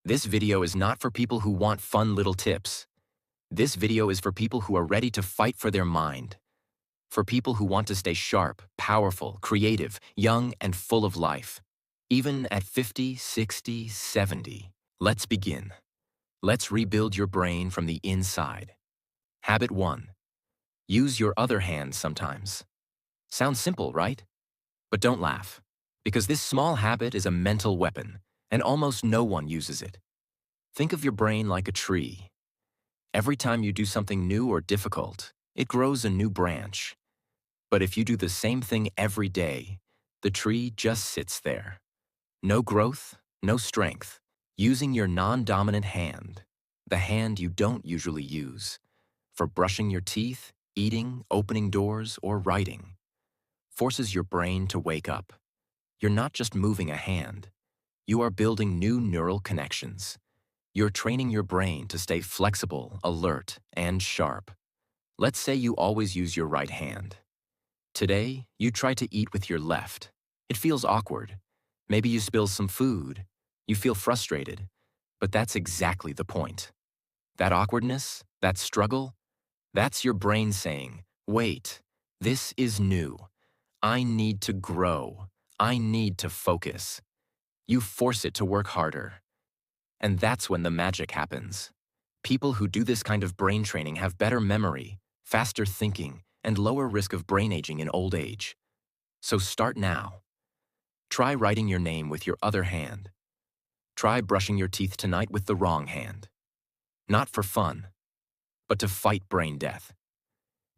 This video is not for people who want fun little tips. This video is for people who are ready to fight for their mind. For people who want to stay sharp, powerful, creative, young, and full of life. Even at 50, 60, 70. Let's begin. Let's rebuild your brain from the inside. Habit 1. Use your other hand sometimes. Sounds simple, right? But don't laugh, because this small habit is a mental weapon, and almost no one uses it. Think of your brain like a tree. Every time you do something new or difficult, it grows a new branch. But if you do the same thing every day, the tree just sits there. No growth, no strength. Using your non-dominant hand, the hand you don't usually use, for brushing your teeth, eating, opening doors, or writing, forces your brain to wake up. You're not just moving a hand. You are building new neural connections. You're training your brain to stay flexible, alert, and sharp. Let's say you always use your right hand. Today, you try to eat with your left. It feels awkward. Maybe you spill some food. You feel frustrated. But that's exactly the point. That awkwardness, that struggle, that's your brain saying, wait, this is new. I need to grow. I need to focus. You force it to work harder. And that's when the magic happens. People who do this kind of brain training have better memory, faster thinking, and lower risk of brain aging in old age. So start now. Try writing your name with your other hand. Try brushing your teeth tonight with the wrong hand. Not for fun, but to fight brain death.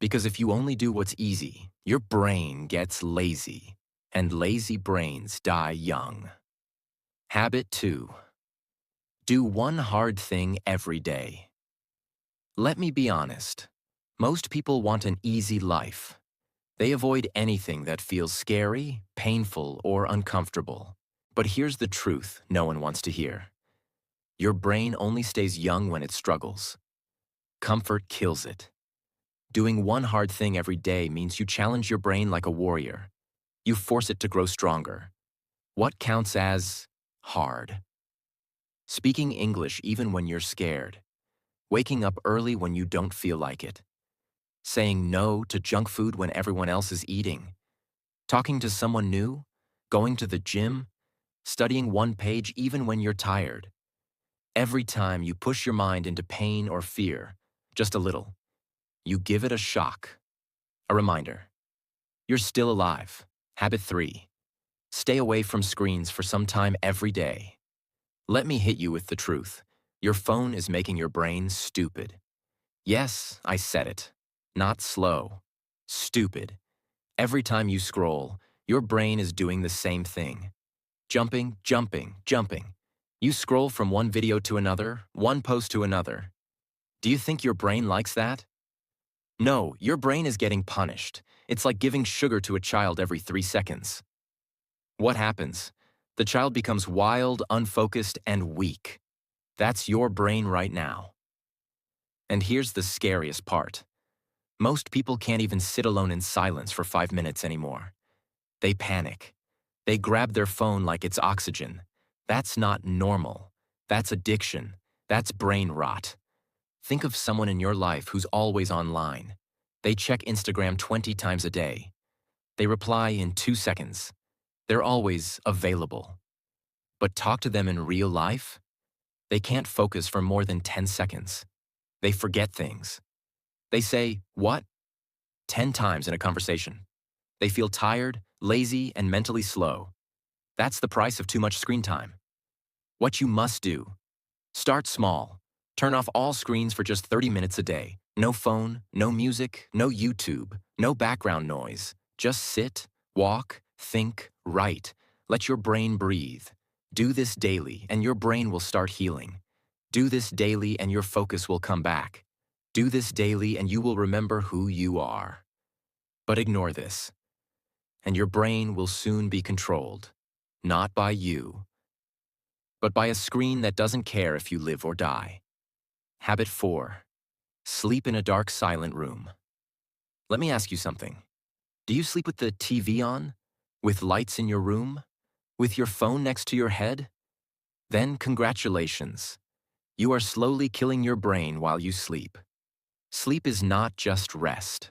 Because if you only do what's easy, your brain gets lazy, and lazy brains die young. Habit 2. Do one hard thing every day. Let me be honest. Most people want an easy life. They avoid anything that feels scary, painful, or uncomfortable. But here's the truth no one wants to hear. Your brain only stays young when it struggles. Comfort kills it. Doing one hard thing every day means you challenge your brain like a warrior. You force it to grow stronger. What counts as hard? Speaking English even when you're scared. Waking up early when you don't feel like it. Saying no to junk food when everyone else is eating. Talking to someone new. Going to the gym. Studying one page even when you're tired. Every time you push your mind into pain or fear, just a little, you give it a shock. A reminder. You're still alive. Habit 3. Stay away from screens for some time every day. Let me hit you with the truth. Your phone is making your brain stupid. Yes, I said it. Not slow. Stupid. Every time you scroll, your brain is doing the same thing. Jumping, jumping, jumping. You scroll from one video to another, one post to another. Do you think your brain likes that? No, your brain is getting punished. It's like giving sugar to a child every 3 seconds. What happens? The child becomes wild, unfocused, and weak. That's your brain right now. And here's the scariest part. Most people can't even sit alone in silence for 5 minutes anymore. They panic. They grab their phone like it's oxygen. That's not normal. That's addiction. That's brain rot. Think of someone in your life who's always online. They check Instagram 20 times a day. They reply in 2 seconds. They're always available. But talk to them in real life? They can't focus for more than 10 seconds. They forget things. They say, "What?" 10 times in a conversation. They feel tired, lazy, and mentally slow. That's the price of too much screen time. What you must do. Start small. Turn off all screens for just 30 minutes a day. No phone, no music, no YouTube, no background noise. Just sit, walk, think, write. Let your brain breathe. Do this daily, and your brain will start healing. Do this daily, and your focus will come back. Do this daily, and you will remember who you are. But ignore this, and your brain will soon be controlled, not by you, but by a screen that doesn't care if you live or die. Habit 4. Sleep in a dark, silent room. Let me ask you something. Do you sleep with the TV on? With lights in your room? With your phone next to your head? then congratulations. You are slowly killing your brain while you sleep. Sleep is not just rest.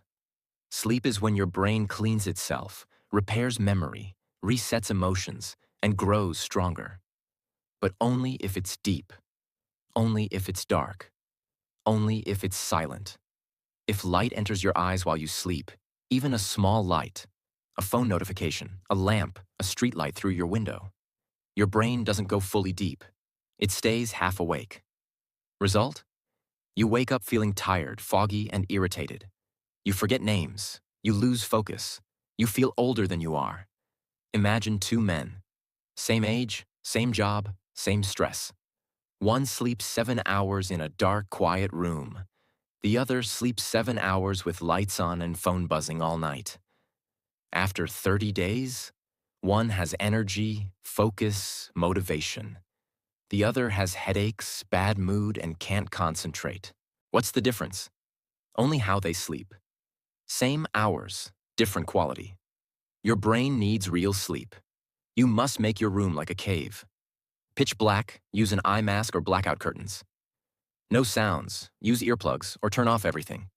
Sleep is when your brain cleans itself, repairs memory, resets emotions, and grows stronger. But only if it's deep, only if it's dark, only if it's silent. If light enters your eyes while you sleep, even a small light, a phone notification, a lamp, a street light through your window, your brain doesn't go fully deep. It stays half awake. Result? You wake up feeling tired, foggy, and irritated. You forget names. You lose focus. You feel older than you are. Imagine two men. Same age, same job, same stress. One sleeps 7 hours in a dark, quiet room. The other sleeps 7 hours with lights on and phone buzzing all night. After 30 days, one has energy, focus, motivation. The other has headaches, bad mood, and can't concentrate. What's the difference? Only how they sleep. Same hours, different quality. Your brain needs real sleep. You must make your room like a cave. Pitch black, use an eye mask or blackout curtains. No sounds, use earplugs or turn off everything.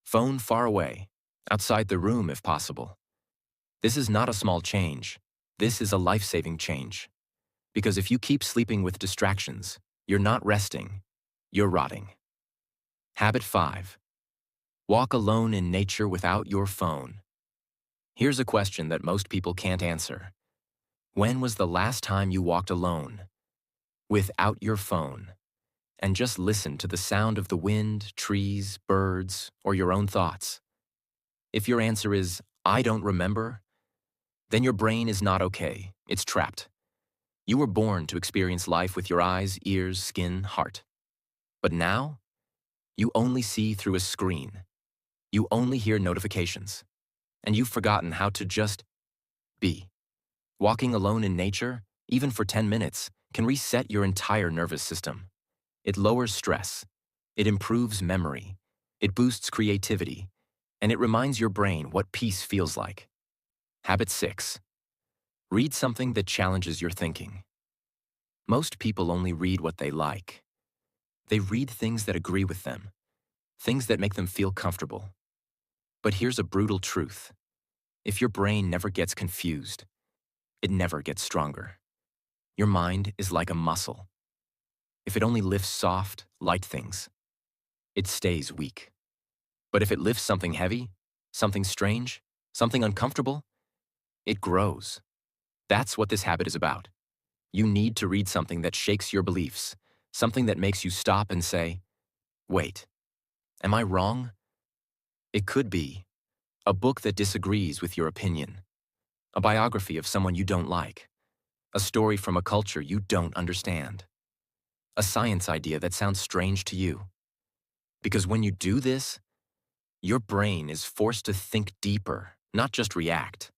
Phone far away, outside the room if possible. This is not a small change. This is a life-saving change. Because if you keep sleeping with distractions, you're not resting, you're rotting. Habit 5. Walk alone in nature without your phone. Here's a question that most people can't answer. When was the last time you walked alone, without your phone, and just listened to the sound of the wind, trees, birds, or your own thoughts? If your answer is, I don't remember, then your brain is not okay. It's trapped. You were born to experience life with your eyes, ears, skin, heart. But now, you only see through a screen. You only hear notifications. And you've forgotten how to just be. Walking alone in nature, even for 10 minutes, can reset your entire nervous system. It lowers stress. It improves memory. It boosts creativity. And it reminds your brain what peace feels like. Habit 6. Read something that challenges your thinking. Most people only read what they like. They read things that agree with them, things that make them feel comfortable. But here's a brutal truth. If your brain never gets confused, it never gets stronger. Your mind is like a muscle. If it only lifts soft, light things, it stays weak. But if it lifts something heavy, something strange, something uncomfortable, it grows. That's what this habit is about. You need to read something that shakes your beliefs, something that makes you stop and say, wait, am I wrong? It could be a book that disagrees with your opinion, a biography of someone you don't like, a story from a culture you don't understand, a science idea that sounds strange to you. Because when you do this, your brain is forced to think deeper, not just react.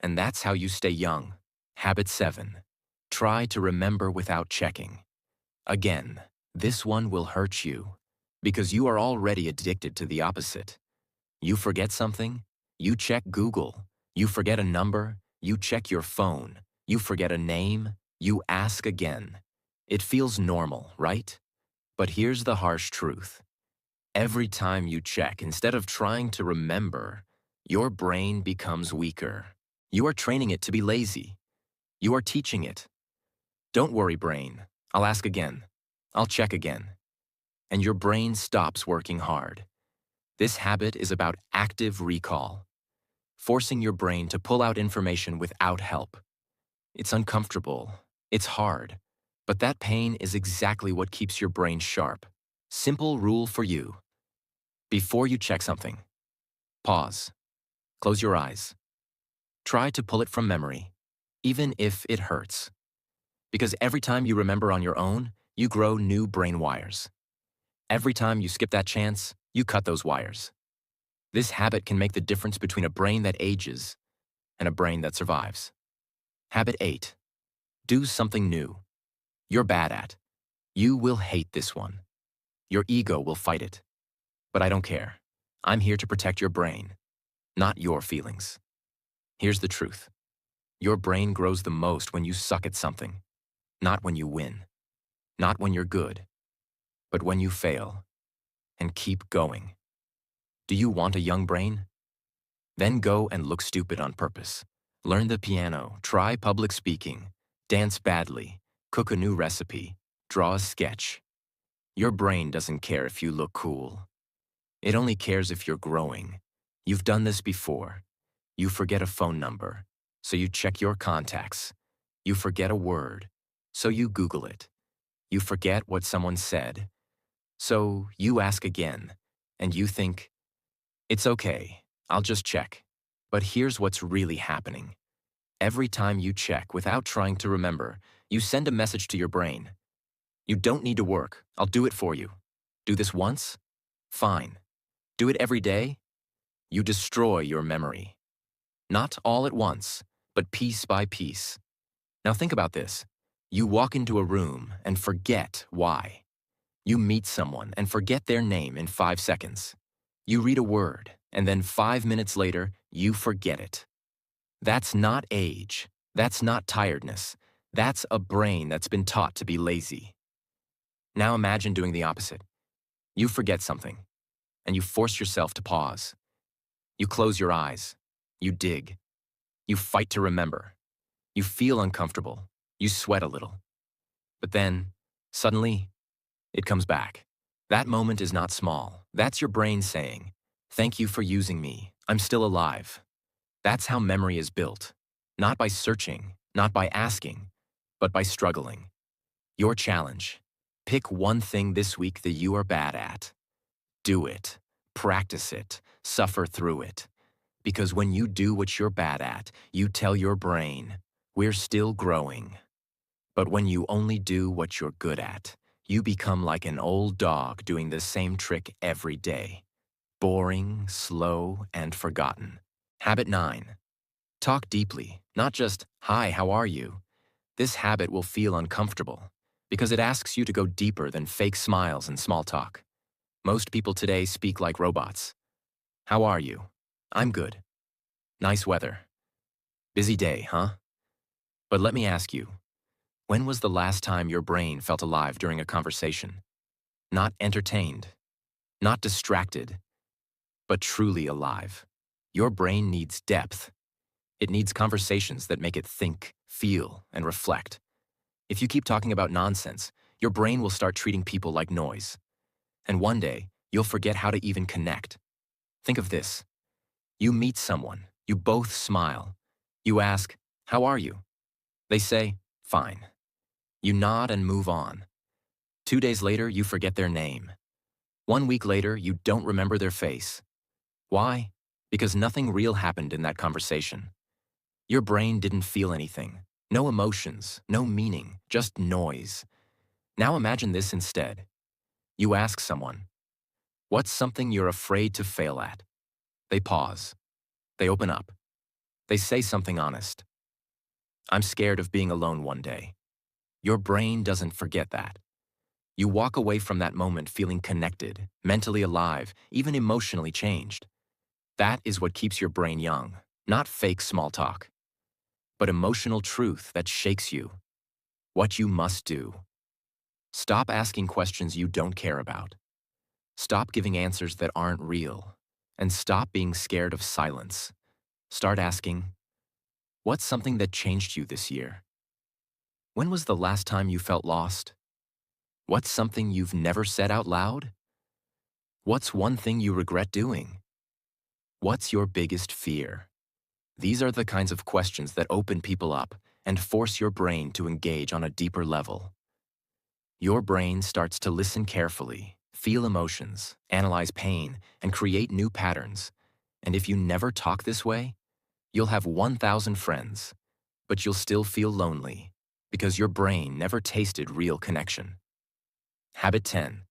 And that's how you stay young. Habit 7. Try to remember without checking. Again, this one will hurt you because you are already addicted to the opposite. You forget something, you check Google. You forget a number, you check your phone. You forget a name, you ask again. It feels normal, right? But here's the harsh truth. Every time you check, instead of trying to remember, your brain becomes weaker. You are training it to be lazy. You are teaching it. Don't worry, brain. I'll ask again. I'll check again. And your brain stops working hard. This habit is about active recall, forcing your brain to pull out information without help. It's uncomfortable. It's hard. But that pain is exactly what keeps your brain sharp. Simple rule for you. Before you check something, pause. Close your eyes. Try to pull it from memory, even if it hurts. Because every time you remember on your own, you grow new brain wires. Every time you skip that chance, you cut those wires. This habit can make the difference between a brain that ages and a brain that survives. Habit 8. Do something new. You're bad at. You will hate this one. Your ego will fight it. But I don't care. I'm here to protect your brain, not your feelings. Here's the truth. Your brain grows the most when you suck at something. Not when you win, not when you're good, but when you fail, and keep going. Do you want a young brain? Then go and look stupid on purpose. Learn the piano, try public speaking, dance badly, cook a new recipe, draw a sketch. Your brain doesn't care if you look cool. It only cares if you're growing. You've done this before. You forget a phone number, so you check your contacts. You forget a word, so you Google it. You forget what someone said, so you ask again, and you think, it's okay, I'll just check. But here's what's really happening. Every time you check without trying to remember, you send a message to your brain. You don't need to work, I'll do it for you. Do this once? Fine. Do it every day? You destroy your memory. Not all at once, but piece by piece. Now think about this. You walk into a room and forget why. You meet someone and forget their name in 5 seconds. You read a word, and then 5 minutes later, you forget it. That's not age. That's not tiredness. That's a brain that's been taught to be lazy. Now imagine doing the opposite. You forget something, and you force yourself to pause. You close your eyes. You dig. You fight to remember. You feel uncomfortable. You sweat a little. But then, suddenly, it comes back. That moment is not small. That's your brain saying, thank you for using me. I'm still alive. That's how memory is built. Not by searching, not by asking, but by struggling. Your challenge. Pick one thing this week that you are bad at. Do it. Practice it. Suffer through it. Because when you do what you're bad at, you tell your brain, we're still growing. But when you only do what you're good at, you become like an old dog doing the same trick every day. Boring, slow, and forgotten. Habit 9. Talk deeply, not just, hi, how are you? This habit will feel uncomfortable because it asks you to go deeper than fake smiles and small talk. Most people today speak like robots. How are you? I'm good. Nice weather. Busy day, huh? But let me ask you, when was the last time your brain felt alive during a conversation? Not entertained, not distracted, but truly alive. Your brain needs depth. It needs conversations that make it think, feel, and reflect. If you keep talking about nonsense, your brain will start treating people like noise. And one day, you'll forget how to even connect. Think of this. You meet someone, you both smile. You ask, how are you? They say, fine. You nod and move on. 2 days later, you forget their name. 1 week later, you don't remember their face. Why? Because nothing real happened in that conversation. Your brain didn't feel anything. No emotions, no meaning, just noise. Now imagine this instead. You ask someone, what's something you're afraid to fail at? They pause. They open up. They say something honest. I'm scared of being alone one day. Your brain doesn't forget that. You walk away from that moment feeling connected, mentally alive, even emotionally changed. That is what keeps your brain young, not fake small talk, but emotional truth that shakes you. What you must do. Stop asking questions you don't care about. Stop giving answers that aren't real. And stop being scared of silence. Start asking, what's something that changed you this year? When was the last time you felt lost? What's something you've never said out loud? What's one thing you regret doing? What's your biggest fear? These are the kinds of questions that open people up and force your brain to engage on a deeper level. Your brain starts to listen carefully, feel emotions, analyze pain, and create new patterns. And if you never talk this way, you'll have 1,000 friends, but you'll still feel lonely because your brain never tasted real connection. Habit 10.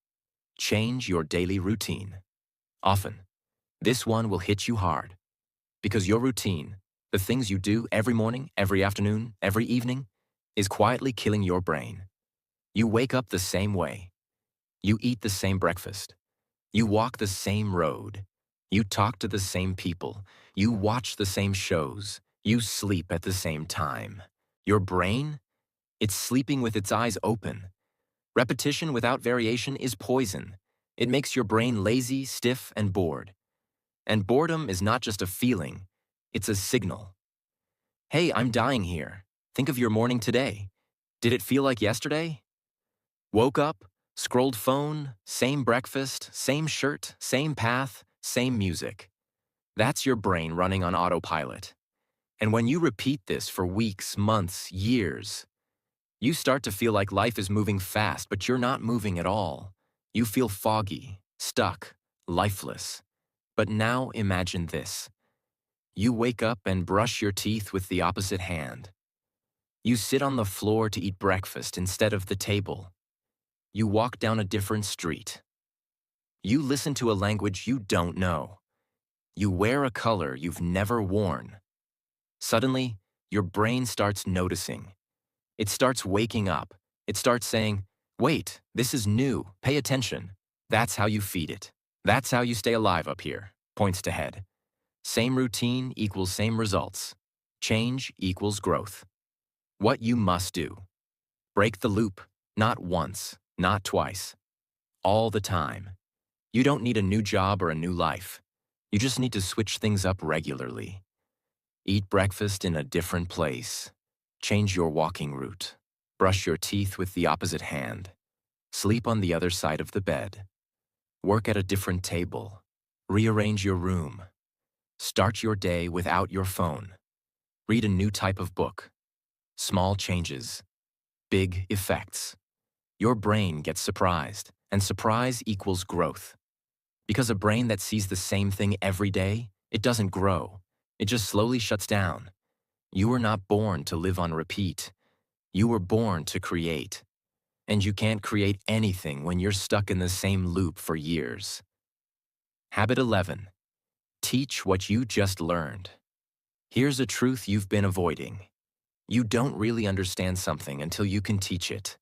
Change your daily routine. Often, this one will hit you hard because your routine, the things you do every morning, every afternoon, every evening, is quietly killing your brain. You wake up the same way. You eat the same breakfast. You walk the same road. You talk to the same people. You watch the same shows. You sleep at the same time. Your brain? It's sleeping with its eyes open. Repetition without variation is poison. It makes your brain lazy, stiff, and bored. And boredom is not just a feeling, it's a signal. Hey, I'm dying here. Think of your morning today. Did it feel like yesterday? Woke up, scrolled phone, same breakfast, same shirt, same path, same music. That's your brain running on autopilot. And when you repeat this for weeks, months, years, you start to feel like life is moving fast, but you're not moving at all. You feel foggy, stuck, lifeless. But now imagine this. You wake up and brush your teeth with the opposite hand. You sit on the floor to eat breakfast instead of the table. You walk down a different street. You listen to a language you don't know. You wear a color you've never worn. Suddenly, your brain starts noticing. It starts waking up. It starts saying, wait, this is new, pay attention. That's how you feed it. That's how you stay alive up here, points to head. Same routine equals same results. Change equals growth. What you must do. Break the loop, not once, not twice. All the time. You don't need a new job or a new life. You just need to switch things up regularly. Eat breakfast in a different place. Change your walking route. Brush your teeth with the opposite hand. Sleep on the other side of the bed. Work at a different table. Rearrange your room. Start your day without your phone. Read a new type of book. Small changes. Big effects. Your brain gets surprised, and surprise equals growth. Because a brain that sees the same thing every day, it doesn't grow. It just slowly shuts down. You were not born to live on repeat. You were born to create. And you can't create anything when you're stuck in the same loop for years. Habit 11. Teach what you just learned. Here's a truth you've been avoiding. You don't really understand something until you can teach it.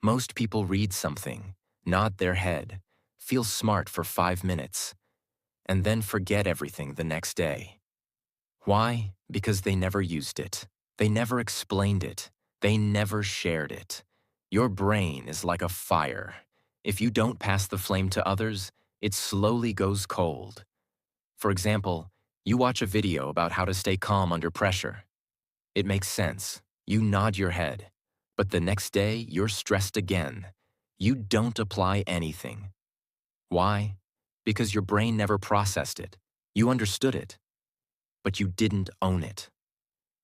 Most people read something, nod their head, feel smart for 5 minutes, and then forget everything the next day. Why? Because they never used it. They never explained it. They never shared it. Your brain is like a fire. If you don't pass the flame to others, it slowly goes cold. For example, you watch a video about how to stay calm under pressure. It makes sense. You nod your head. But the next day, you're stressed again. You don't apply anything. Why? Because your brain never processed it. You understood it, but you didn't own it.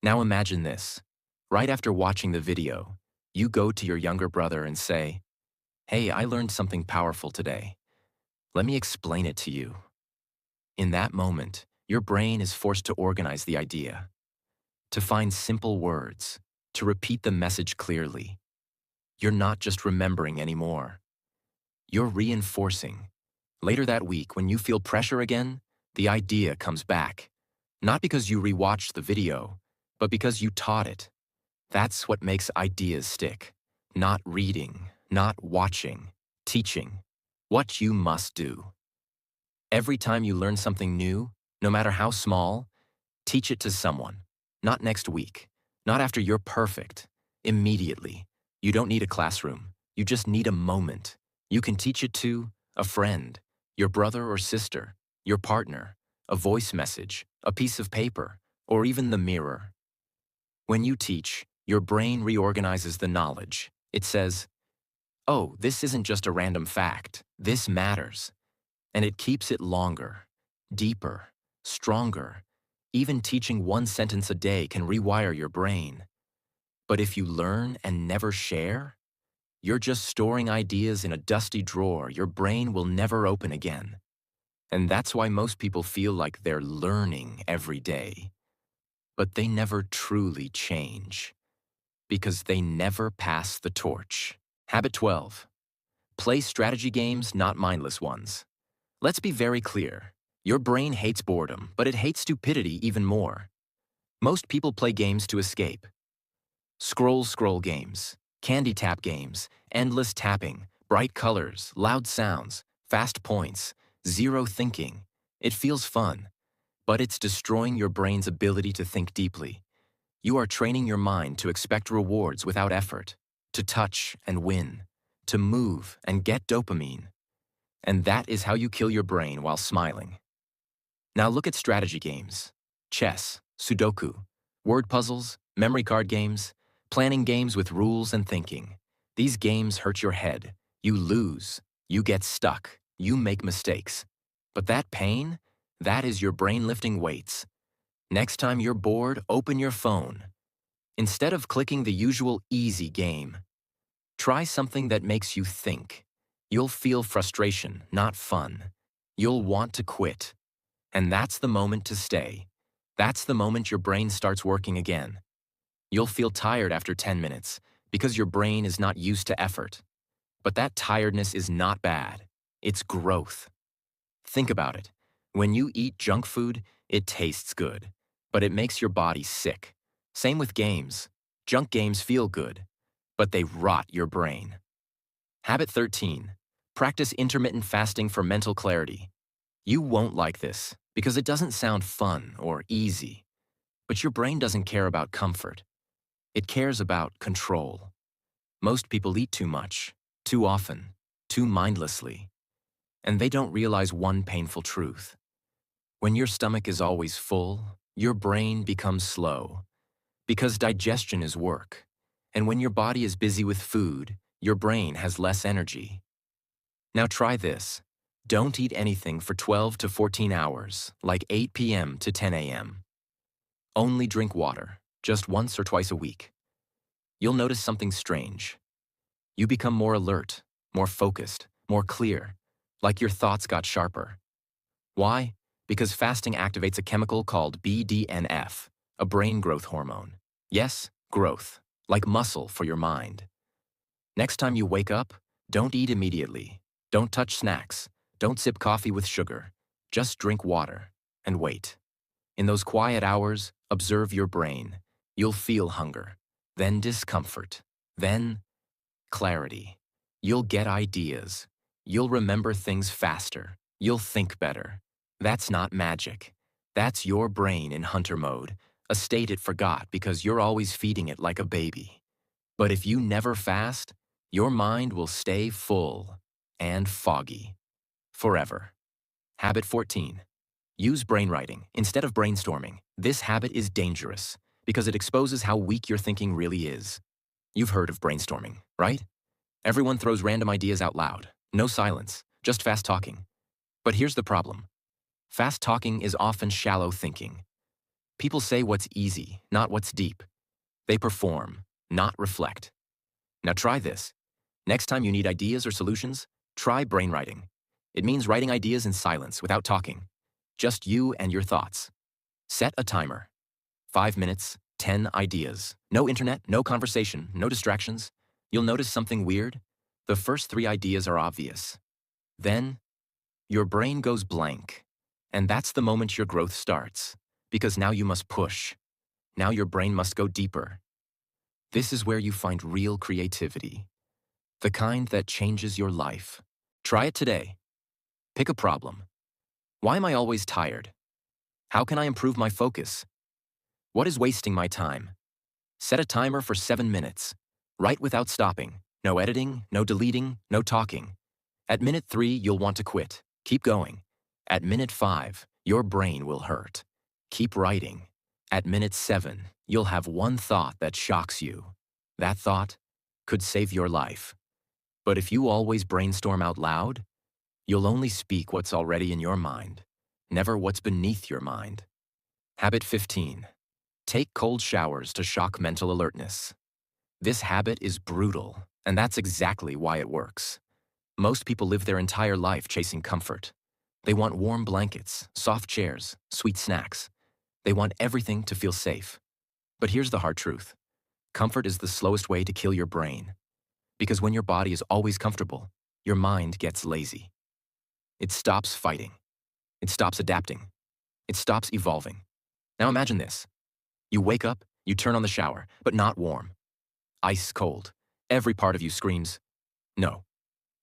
Now imagine this. Right after watching the video, you go to your younger brother and say, "Hey, I learned something powerful today. Let me explain it to you." In that moment, your brain is forced to organize the idea, to find simple words, to repeat the message clearly. You're not just remembering anymore. You're reinforcing. Later that week, when you feel pressure again, the idea comes back. Not because you rewatched the video, but because you taught it. That's what makes ideas stick. Not reading, not watching, teaching. What you must do. Every time you learn something new, no matter how small, teach it to someone. Not next week. Not after you're perfect. Immediately. You don't need a classroom. You just need a moment. You can teach it to a friend, your brother or sister, your partner, a voice message, a piece of paper, or even the mirror. When you teach, your brain reorganizes the knowledge. It says, "Oh, this isn't just a random fact. This matters." And it keeps it longer, deeper, stronger. Even teaching one sentence a day can rewire your brain. But if you learn and never share, you're just storing ideas in a dusty drawer your brain will never open again. And that's why most people feel like they're learning every day. But they never truly change. Because they never pass the torch. Habit 12. Play strategy games, not mindless ones. Let's be very clear. Your brain hates boredom, but it hates stupidity even more. Most people play games to escape. Scroll games, candy tap games, endless tapping, bright colors, loud sounds, fast points, zero thinking. It feels fun, but it's destroying your brain's ability to think deeply. You are training your mind to expect rewards without effort, to touch and win, to move and get dopamine. And that is how you kill your brain while smiling. Now look at strategy games. Chess, Sudoku, word puzzles, memory card games, planning games with rules and thinking. These games hurt your head. You lose. You get stuck. You make mistakes. But that pain, that is your brain lifting weights. Next time you're bored, open your phone. Instead of clicking the usual easy game, try something that makes you think. You'll feel frustration, not fun. You'll want to quit. And that's the moment to stay. That's the moment your brain starts working again. You'll feel tired after 10 minutes because your brain is not used to effort. But that tiredness is not bad. It's growth. Think about it. When you eat junk food, it tastes good, but it makes your body sick. Same with games. Junk games feel good, but they rot your brain. Habit 13. Practice intermittent fasting for mental clarity. You won't like this because it doesn't sound fun or easy. But your brain doesn't care about comfort. It cares about control. Most people eat too much, too often, too mindlessly. And they don't realize one painful truth. When your stomach is always full, your brain becomes slow. Because digestion is work. And when your body is busy with food, your brain has less energy. Now try this. Don't eat anything for 12 to 14 hours, like 8 p.m. to 10 a.m. Only drink water, just once or twice a week. You'll notice something strange. You become more alert, more focused, more clear, like your thoughts got sharper. Why? Because fasting activates a chemical called BDNF, a brain growth hormone. Yes, growth, like muscle for your mind. Next time you wake up, don't eat immediately. Don't touch snacks. Don't sip coffee with sugar. Just drink water and wait. In those quiet hours, observe your brain. You'll feel hunger, then discomfort, then clarity. You'll get ideas. You'll remember things faster. You'll think better. That's not magic. That's your brain in hunter mode, a state it forgot because you're always feeding it like a baby. But if you never fast, your mind will stay full and foggy. Forever. Habit 14. Use brainwriting instead of brainstorming. This habit is dangerous because it exposes how weak your thinking really is. You've heard of brainstorming, right? Everyone throws random ideas out loud. No silence, just fast talking. But here's the problem. Fast talking is often shallow thinking. People say what's easy, not what's deep. They perform, not reflect. Now try this. Next time you need ideas or solutions, try brainwriting. It means writing ideas in silence without talking. Just you and your thoughts. Set a timer. 5 minutes, 10 ideas. No internet, no conversation, no distractions. You'll notice something weird. The first 3 ideas are obvious. Then, your brain goes blank. And that's the moment your growth starts. Because now you must push. Now your brain must go deeper. This is where you find real creativity. The kind that changes your life. Try it today. Pick a problem. Why am I always tired? How can I improve my focus? What is wasting my time? Set a timer for 7 minutes. Write without stopping. No editing, no deleting, no talking. At minute 3, you'll want to quit. Keep going. At minute 5, your brain will hurt. Keep writing. At minute 7, you'll have one thought that shocks you. That thought could save your life. But if you always brainstorm out loud, you'll only speak what's already in your mind, never what's beneath your mind. Habit 15. Take cold showers to shock mental alertness. This habit is brutal, and that's exactly why it works. Most people live their entire life chasing comfort. They want warm blankets, soft chairs, sweet snacks. They want everything to feel safe. But here's the hard truth. Comfort is the slowest way to kill your brain. Because when your body is always comfortable, your mind gets lazy. It stops fighting. It stops adapting. It stops evolving. Now imagine this. You wake up, you turn on the shower, but not warm. Ice cold. Every part of you screams, no.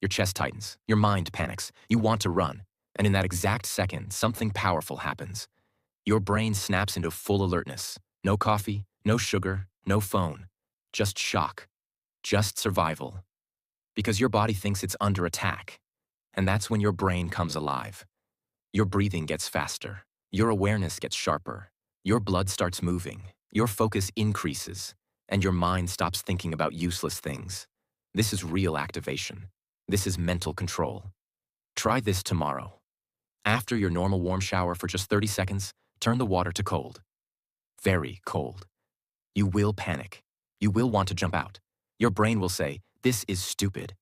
Your chest tightens. Your mind panics. You want to run. And in that exact second, something powerful happens. Your brain snaps into full alertness. No coffee, No sugar, no phone, just shock, just survival. Because your body thinks it's under attack. And that's when your brain comes alive. Your breathing gets faster. Your awareness gets sharper. Your blood starts moving. Your focus increases. And your mind stops thinking about useless things. This is real activation. This is mental control. Try this tomorrow. After your normal warm shower for just 30 seconds, turn the water to cold. Very cold. You will panic. You will want to jump out. Your brain will say, "This is stupid."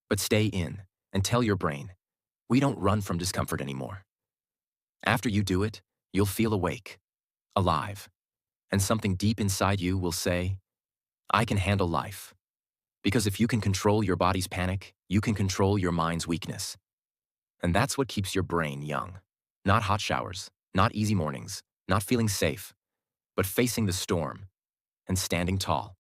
But stay in and tell your brain, "We don't run from discomfort anymore." After you do it, you'll feel awake, alive, and something deep inside you will say, "I can handle life." Because if you can control your body's panic, you can control your mind's weakness. And that's what keeps your brain young. Not hot showers, not easy mornings, not feeling safe, but facing the storm and standing tall.